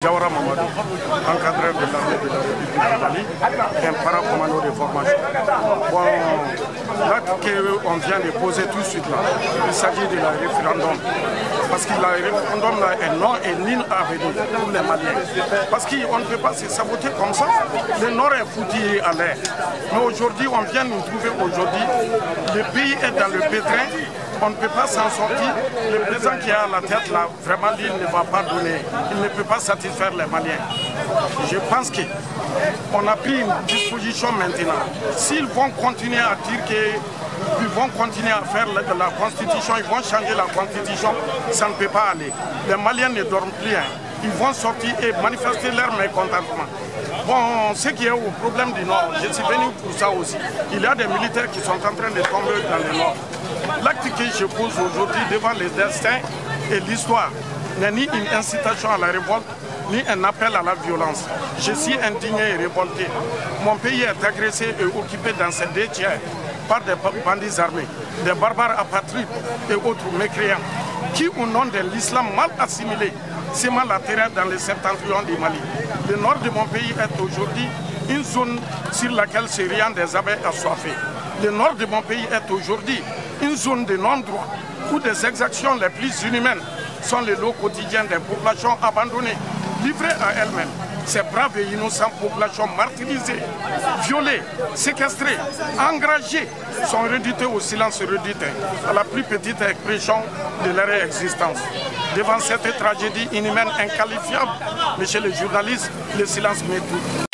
Jawara Mamadou, encadreur de l'armée de la République du Mali, un paracommando de formation. Bon, l'acte qu'on vient de poser tout de suite là, il s'agit de la référendum. Parce que le référendum là est non et nul à venir pour les Maliens. Parce qu'on ne peut pas se saboter comme ça. Le Nord est foutu à l'air. Mais aujourd'hui, on vient nous trouver aujourd'hui, le pays est dans le pétrin. On ne peut pas s'en sortir. Le président qui est à la tête là, vraiment lui ne va pas donner. Il ne peut pas satisfaire les Maliens. Je pense qu'on a pris une disposition maintenant. S'ils vont continuer à dire qu'ils vont continuer à faire de la constitution, ils vont changer la constitution, ça ne peut pas aller. Les Maliens ne dorment plus. Ils vont sortir et manifester leur mécontentement. Bon, ce qui est au problème du Nord, je suis venu pour ça aussi. Il y a des militaires qui sont en train de tomber dans le Nord. L'acte que je pose aujourd'hui devant les destins et l'histoire n'est ni une incitation à la révolte, ni un appel à la violence. Je suis indigné et révolté. Mon pays est agressé et occupé dans ses 2 tiers par des bandits armés, des barbares apatrides et autres mécréants qui, au nom de l'islam mal assimilé, sèment la terreur dans le septentrion du Mali. Le nord de mon pays est aujourd'hui une zone sur laquelle se rient des abeilles assoiffées. Le nord de mon pays est aujourd'hui une zone de non-droit où des exactions les plus inhumaines sont les lots quotidiens des populations abandonnées, livrées à elles-mêmes. Ces braves et innocentes populations martyrisées, violées, séquestrées, engrangées sont réduites au silence redité, à la plus petite expression de leur existence. Devant cette tragédie inhumaine inqualifiable, monsieur le journaliste, le silence m'étouffe.